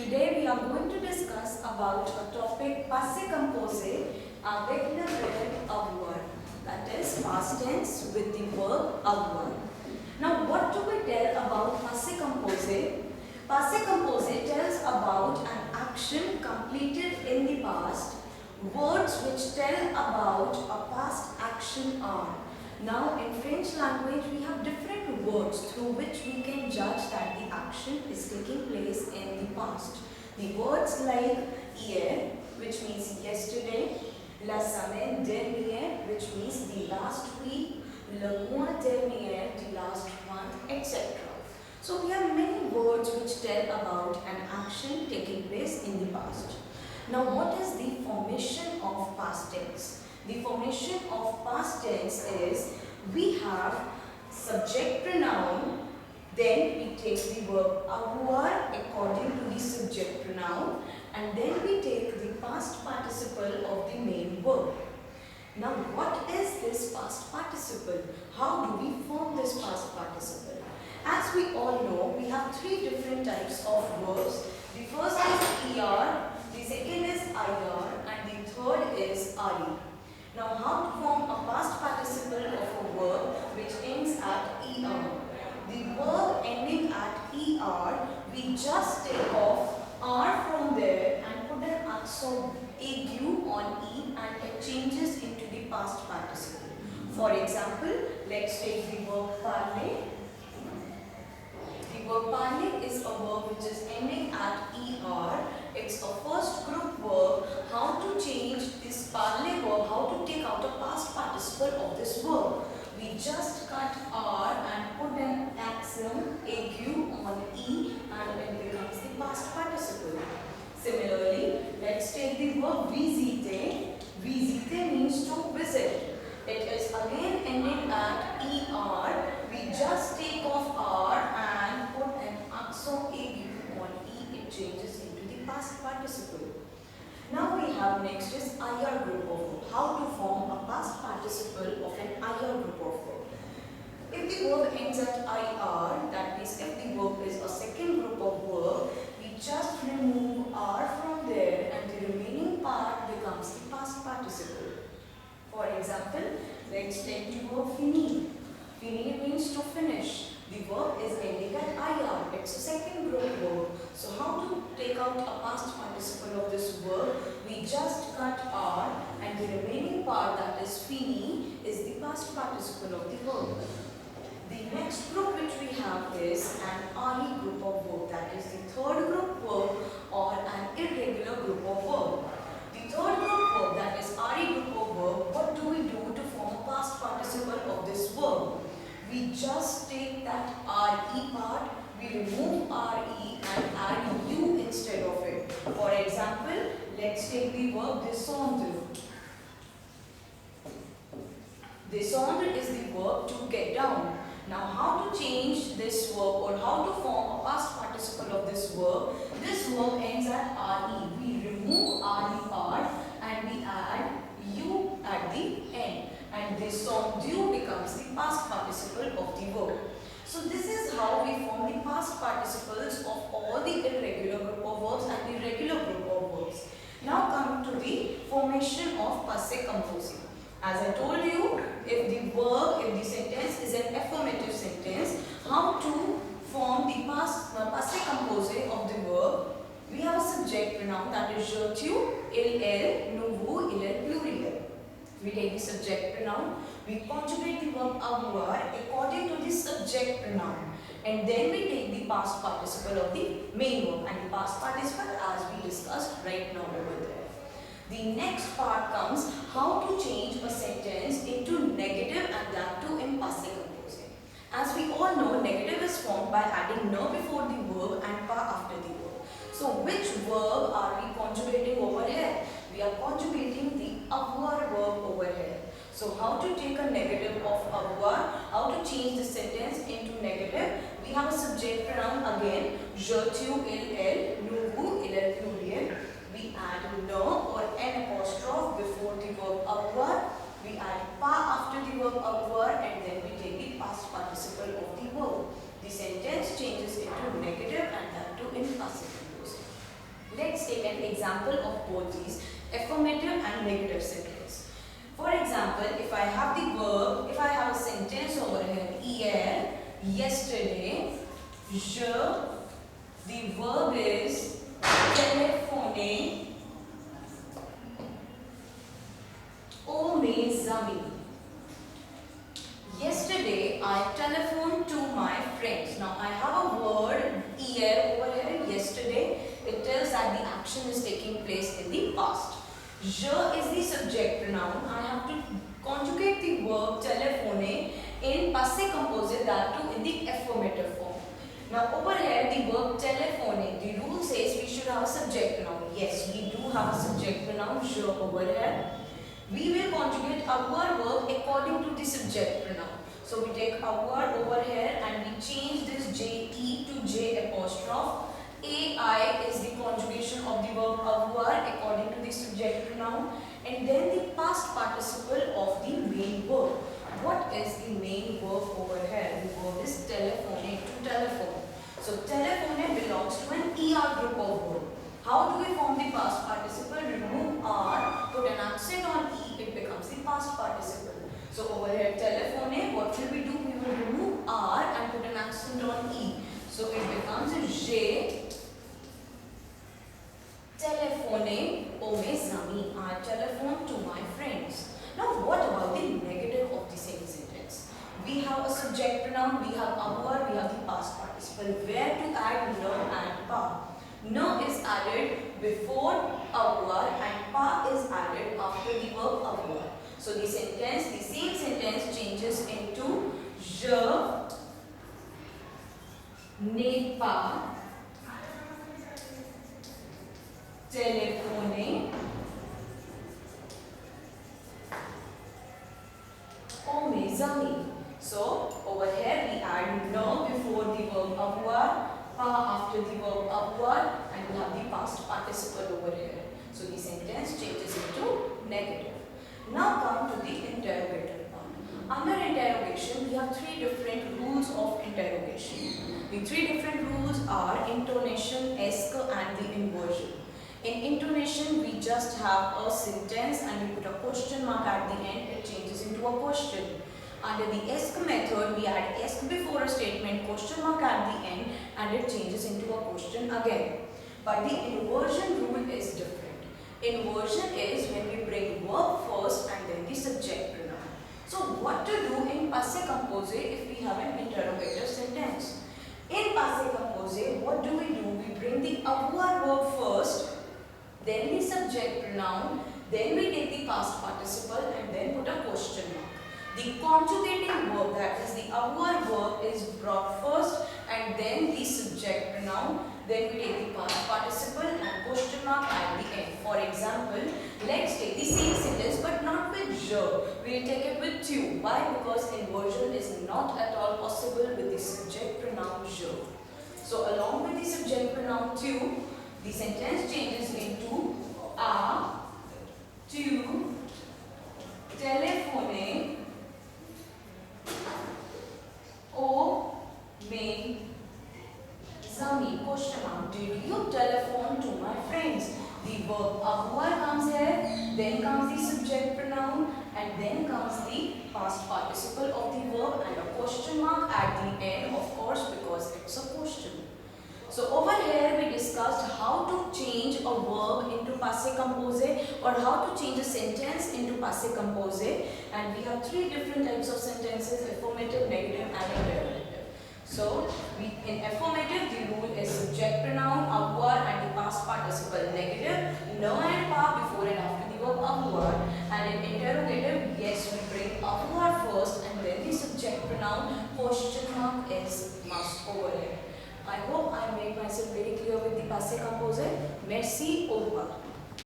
Today we are going to discuss about a topic passé composé avec le verbe avoir, that is past tense with the verb avoir. Now what do we tell about passé composé? Passé composé tells about an action completed in the past. Words which tell about a past action are. Now in French language we have different words through which we can judge that the action is taking place in the past. The words like hier, which means yesterday, la semaine dernière, which means the last week, le mois dernier, the last month, etc. So we have many words which tell about an action taking place in the past. Now what is the formation of past tense? The formation of past tense is we have subject pronoun, then we take the verb avoir according to the subject pronoun, and then we take the past participle of the main verb. Now what is this past participle? How do we form this past participle? As we all know, we have three different types of verbs. The first is er, the second is ir, and the third is re. Now how to form a past participle of a verb which ends at er? The verb ending at er, we just take off r from there and put an accent aigu on e, and it changes into the past participle. For example, let's take the verb parler. The verb parler is a verb which is ending at er. It's a first group verb. How to change this parler verb, how to take out a past participle of this verb? We just cut r and put an accent aigu on e, and it becomes the past participle. Similarly, let's take the verb visiter. Visiter means to visit. It is again ending at er. We just take off r and put an accent aigu on e. It changes into the past participle. Now we have next is ir group of verb. How to form a past participle of an ir group of verb. If the verb ends at ir, that means if the verb is a second group of verb, we just remove r from there and the remaining part becomes the past participle. For example, let's take the verb finir. Finir means to finish. The verb is ending at ir. It's a second group verb. So how to take out a past participle of this verb? We just cut r and the remaining part, that is fini, is the past participle of the verb. The next group which we have is an re group of verb. That is the third group verb or an irregular group of verb. The third group verb, that is re group of verb, what do we do to form a past participle of this verb? We just take that re part, we remove re and add u instead of it. For example, let's take the verb descendre. Descendre is the verb to get down. Now how to change this verb or how to form a past participle of this verb? This verb ends at re. We remove re part and we add u at the end. And descendre becomes the past participle of the verb. So this is how we form the past participles of all the irregular group of verbs and the regular group of verbs. Now come to the formation of passé composé. As I told you, if the sentence is an affirmative sentence, how to form the passé composé of the verb? We have a subject pronoun, that is je, tu, il, elle, nous, vous, il, elle, pluriel. We take the subject pronoun, we conjugate the verb avoir according to the subject pronoun, and then we take the past participle of the main verb, and the past participle as we discussed right now over there. The next part comes how to change a sentence into negative, and that too in passé composé. As we all know, negative is formed by adding ne before the verb and pa after the verb. So which verb are we conjugating over here? We are conjugating the avoir verb over here. So how to take a negative of avoir? How to change the sentence into negative? We have a subject pronoun again, je, tu, il, elle, nous, vous, il, elle, pluriel. We add ne or an apostrophe before the verb avoir. We add pa after the verb avoir, and then we take the past participle of the verb. The sentence changes into negative, and that too in passé composé. Let's take an example of both these, affirmative and negative sentence. For example, if I have the verb, if I have a sentence over here, hier, yesterday, je, the verb is téléphoner aux mes amis. Yesterday, I telephoned to my friends. Now, I have a word hier over here, yesterday. It tells that the action is taking place in the past. Je is the subject pronoun. I have to conjugate the verb téléphoner in passé composé, that too in the affirmative form. Now, over here, the verb téléphoner, the rule says we should have a subject pronoun. Yes, we do have a subject pronoun, je over here. We will conjugate avoir verb according to the subject pronoun. So we take avoir over here and we change this je to j apostrophe. Ai is the conjugation of the verb avoir according to the subject pronoun, and then the past participle of the main verb. What is the main verb over here? The verb is téléphoner, to telephone. So téléphoner belongs to an er group of verb. How do we form the past participle? Remove r, put an accent on e, it becomes the past participle. So over here, téléphoner, what will we do? We will remove r and put an accent on e. So it becomes j'ai téléphoné aux mes amis. I telephoned to my friends. Now what about the negative of the same sentence? We have a subject pronoun, we have avoir, we have the past participle. Where to add ne and pas? Ne is added before avoir and pas is added after the verb avoir. So the sentence, the same sentence changes into je n'ai pas téléphoné aux mes amis. So over here we add ne before the verb avoir, pas after the verb avoir, and we have the past participle over here. So the sentence changes into negative. Now come to the interrogative part. Under interrogation, we have three different rules of interrogation. The three different rules are intonation, est and the inversion. In intonation, we just have a sentence and we put a question mark at the end, it changes into a question. Under the est method, we add est before a statement, question mark at the end, and it changes into a question again. But the inversion rule is different. Inversion is when we bring verb first and then the subject pronoun. So what to do in passé composé if we have an interrogative sentence? In passé composé, what do? We bring the avoir verb first, then the subject pronoun, then we take the past participle and then put a question mark. The conjugating verb, that is the avoir verb, is brought first and then the subject pronoun, then we take the past participle and question mark at the end. For example, let's take the same sentence but not with je. We will take it with tu. Why? Because inversion is not at all possible with the subject pronoun je. So along with the subject pronoun tu, the sentence changes into a, tu, téléphoner aux mes amis. Question mark. Did you telephone to my friends? The verb avoir comes here, then comes the subject pronoun, and then comes the past participle of the verb and a question mark at the end, of course, because it's a question. So over here we discussed how to change a verb into passé composé or how to change a sentence into passé composé, and we have three different types of sentences: affirmative, negative and interrogative. So in affirmative the rule is subject pronoun, avoir and the past participle negative, ne and pas before and after the verb avoir, and in interrogative, yes, we bring avoir first and then the subject pronoun, question mark is must over here. I hope I made myself very clear with the passé composé. Merci, au revoir.